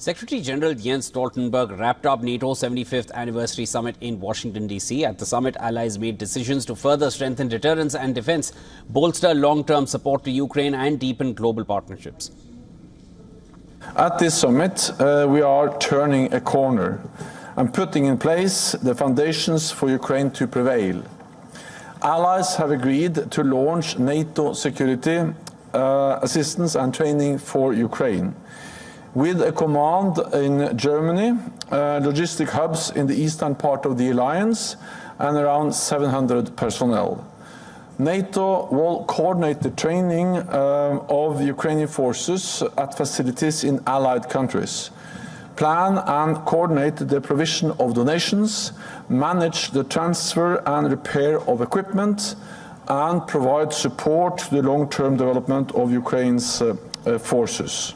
Secretary General Jens Stoltenberg wrapped up NATO's 75th anniversary summit in Washington, D.C. At the summit, allies made decisions to further strengthen deterrence and defense, bolster long-term support to Ukraine and deepen global partnerships. At this summit, we are turning a corner and putting in place the foundations for Ukraine to prevail. Allies have agreed to launch NATO security assistance and training for Ukraine, with a command in Germany, logistic hubs in the eastern part of the alliance, and around 700 personnel. NATO will coordinate the training of Ukrainian forces at facilities in allied countries, plan and coordinate the provision of donations, manage the transfer and repair of equipment, and provide support to the long-term development of Ukraine's forces.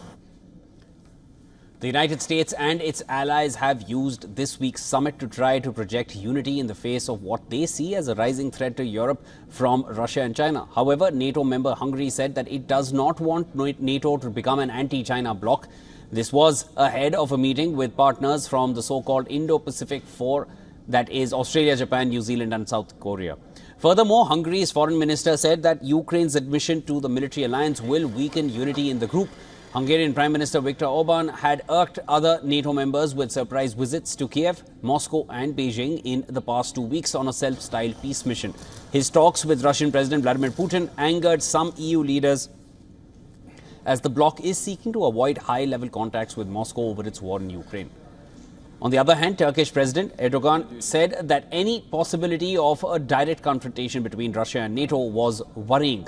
The United States and its allies have used this week's summit to try to project unity in the face of what they see as a rising threat to Europe from Russia and China. However, NATO member Hungary said that it does not want NATO to become an anti-China bloc. This was ahead of a meeting with partners from the so-called Indo-Pacific Four, that is Australia, Japan, New Zealand and South Korea. Furthermore, Hungary's foreign minister said that Ukraine's admission to the military alliance will weaken unity in the group. Hungarian Prime Minister Viktor Orban had irked other NATO members with surprise visits to Kiev, Moscow and Beijing in the past 2 weeks on a self-styled peace mission. His talks with Russian President Vladimir Putin angered some EU leaders, as the bloc is seeking to avoid high-level contacts with Moscow over its war in Ukraine. On the other hand, Turkish President Erdogan said that any possibility of a direct confrontation between Russia and NATO was worrying.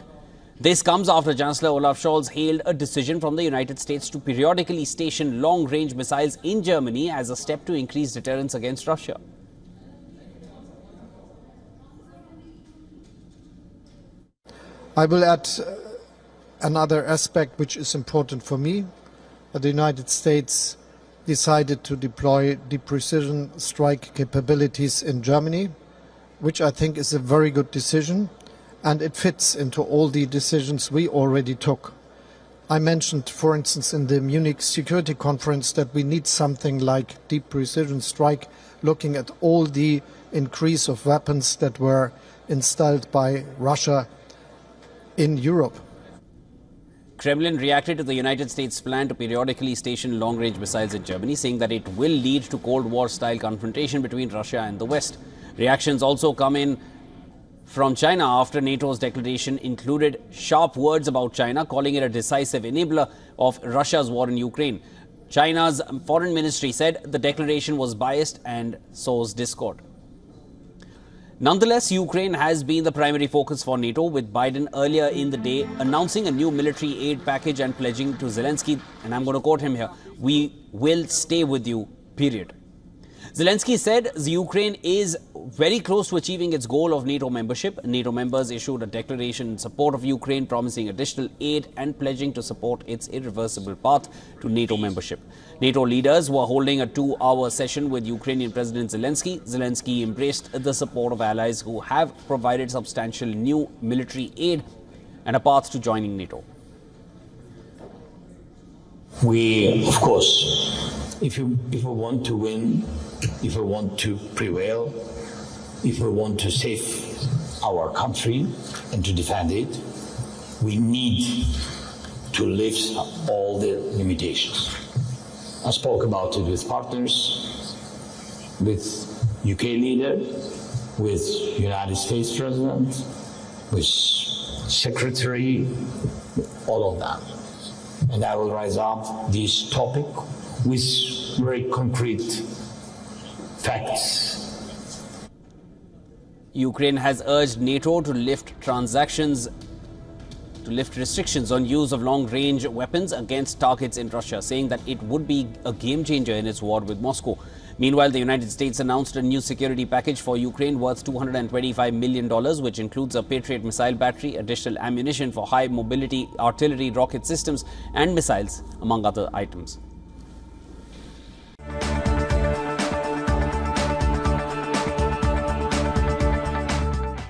This comes after Chancellor Olaf Scholz hailed a decision from the United States to periodically station long-range missiles in Germany as a step to increase deterrence against Russia. I will add another aspect which is important for me. The United States decided to deploy deep precision strike capabilities in Germany, which I think is a very good decision. And it fits into all the decisions we already took. I mentioned, for instance, in the Munich Security Conference that we need something like deep precision strike, looking at all the increase of weapons that were installed by Russia in Europe. Kremlin reacted to the United States' plan to periodically station long-range missiles in Germany, saying that it will lead to Cold War-style confrontation between Russia and the West. Reactions also come in from China after NATO's declaration included sharp words about China, calling it a decisive enabler of Russia's war in Ukraine. China's foreign ministry said the declaration was biased and sows discord. Nonetheless, Ukraine has been the primary focus for NATO, with Biden earlier in the day announcing a new military aid package and pledging to Zelensky, and I'm going to quote him here, "We will stay with you, period." Zelensky said the Ukraine is very close to achieving its goal of NATO membership. NATO members issued a declaration in support of Ukraine, promising additional aid and pledging to support its irreversible path to NATO membership. NATO leaders were holding a 2-hour session with Ukrainian President Zelensky. Zelensky embraced the support of allies who have provided substantial new military aid and a path to joining NATO. We, of course, if we want to win, if we want to prevail, if we want to save our country and to defend it, we need to lift all the limitations. I spoke about it with partners, with UK leader, with United States President, with Secretary, all of them. And I will rise up this topic with very concrete facts. Ukraine has urged NATO to lift restrictions on use of long-range weapons against targets in Russia, saying that it would be a game-changer in its war with Moscow. Meanwhile, the United States announced a new security package for Ukraine worth $225 million, which includes a Patriot missile battery, additional ammunition for high-mobility artillery rocket systems and missiles, among other items.